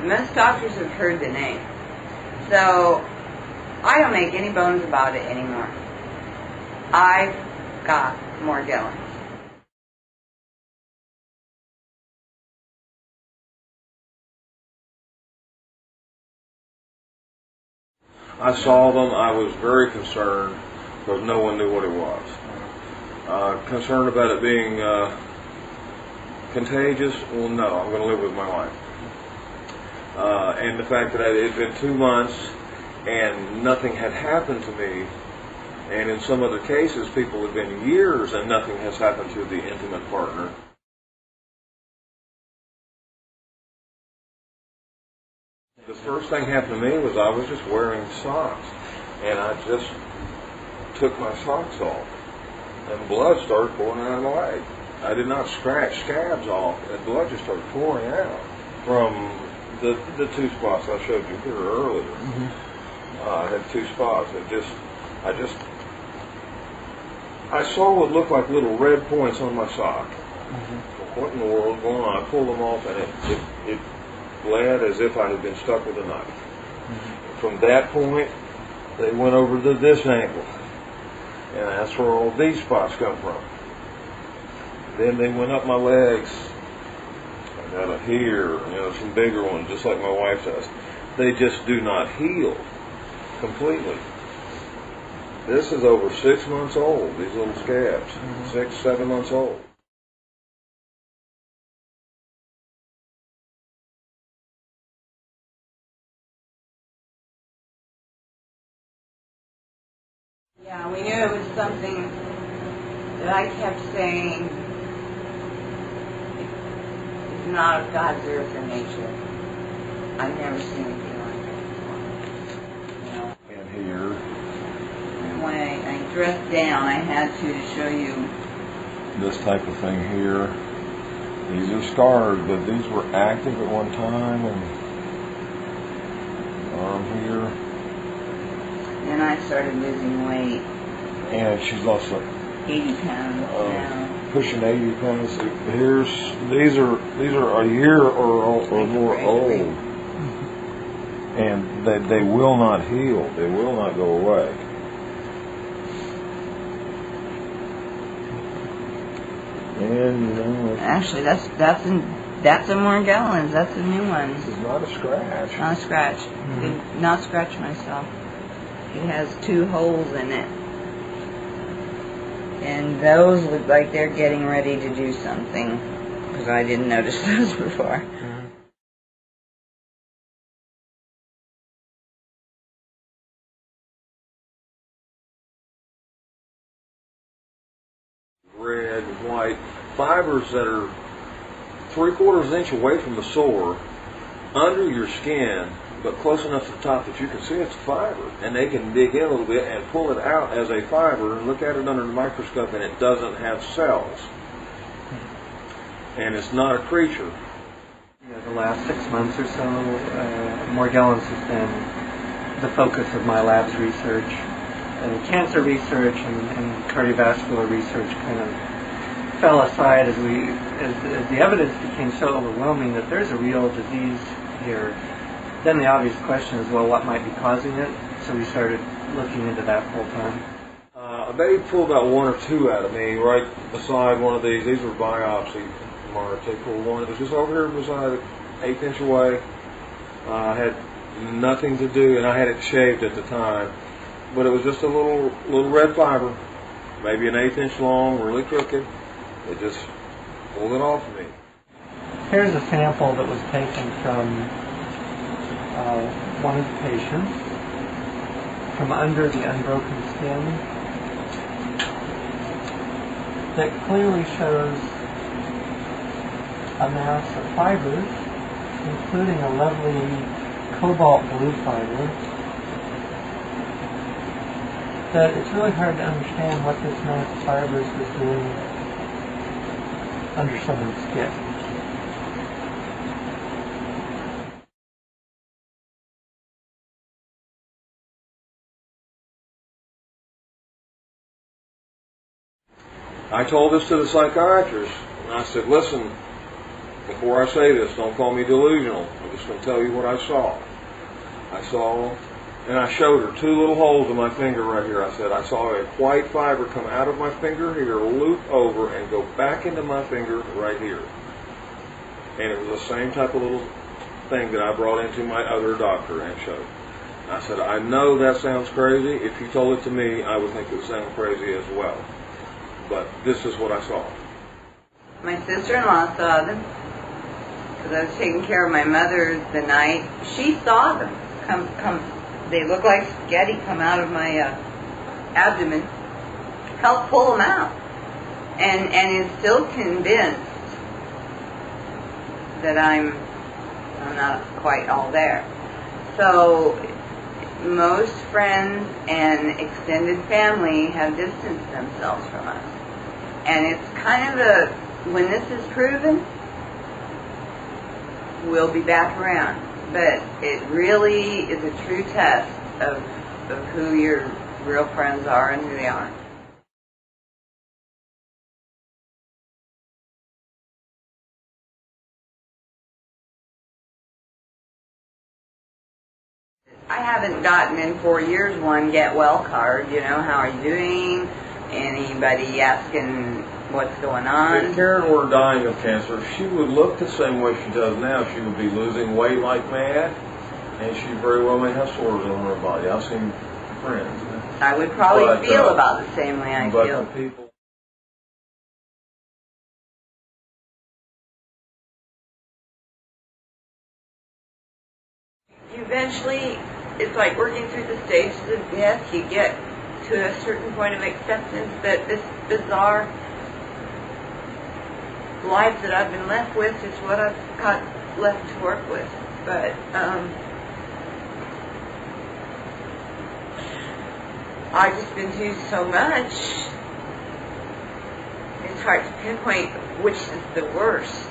Most doctors have heard the name. So I don't make any bones about it anymore. I've got Morgellons. I saw them. I was very concerned because no one knew what it was. Concerned about it being contagious? Well, no. I'm going to live with my wife. And the fact that it had been 2 months and nothing had happened to me, and in some other cases people have been years and nothing has happened to the intimate partner. The first thing happened to me was I was just wearing socks, and I just took my socks off, and blood started pouring out of my leg. I did not scratch scabs off, and blood just started pouring out from the 2 spots I showed you here earlier. Mm-hmm. I had 2 spots. I saw what looked like little red points on my sock. Mm-hmm. What in the world was going on? I pulled them off, and it bled as if I had been stuck with a knife. Mm-hmm. From that point, they went over to this ankle, and that's where all these spots come from. Then they went up my legs. I got it here, some bigger ones, just like my wife does. They just do not heal completely. This is over 6 months old, these little scabs. Mm-hmm. 6, 7 months old. Yeah, we knew it was something that I kept saying, it's not of God's earth or nature. I've never seen anything like that before. And here. And when I dressed down, I had to show you this type of thing here. These are scars, but these were active at one time, and arm here. And I started losing weight. And she's lost 80 pounds now. Pushing 80 pounds. These are a year or more old, and they will not heal. They will not go away. And actually, that's a Morgellons. That's a new one. This is not a scratch. Not a scratch. Mm-hmm. Did not scratch myself. It has 2 holes in it. And those look like they're getting ready to do something, because I didn't notice those before. Mm-hmm. Red, white, fibers that are 3/4 inch away from the sore, under your skin, but close enough to the top that you can see it's a fiber, and they can dig in a little bit and pull it out as a fiber and look at it under the microscope, and it doesn't have cells, and it's not a creature. The last 6 months or so, Morgellons has been the focus of my lab's research. Cancer research and cardiovascular research kind of fell aside as the evidence became so overwhelming that there's a real disease here. Then the obvious question is, well, what might be causing it? So we started looking into that full time. They pulled out 1 or 2 out of me right beside one of these. These were biopsy marks. They pulled one. It was just over here beside it, 1/8 inch away. I had nothing to do, and I had it shaved at the time. But it was just a little red fiber, maybe 1/8 inch long, really crooked. They just pulled it off of me. Here's a sample that was taken from one of the patients, from under the unbroken skin, that clearly shows a mass of fibers, including a lovely cobalt blue fiber, that it's really hard to understand what this mass of fibers is doing under someone's skin. I told this to the psychiatrist, and I said, listen, before I say this, don't call me delusional. I'm just going to tell you what I saw. And I showed her 2 little holes in my finger right here. I said, I saw a white fiber come out of my finger here, loop over, and go back into my finger right here. And it was the same type of little thing that I brought into my other doctor and showed. I said, I know that sounds crazy. If you told it to me, I would think it would sound crazy as well. But this is what I saw. My sister-in-law saw them because I was taking care of my mother the night. She saw them come. They look like spaghetti come out of my abdomen. Help pull them out, and is still convinced that I'm not quite all there. So most friends and extended family have distanced themselves from us, and it's kind of when this is proven, we'll be back around. But it really is a true test of who your real friends are and who they aren't. I haven't gotten in 4 years one get well card, how are you doing? Anybody asking what's going on? If Karen were dying of cancer, she would look the same way she does now. She would be losing weight like mad, and she very well may have sores on her body. I've seen friends. I would probably feel about the same way I feel. But the people... Eventually, it's like working through the stages of death. You get to a certain point of acceptance that this bizarre life that I've been left with is what I've got left to work with. But I've just been through so much, it's hard to pinpoint which is the worst.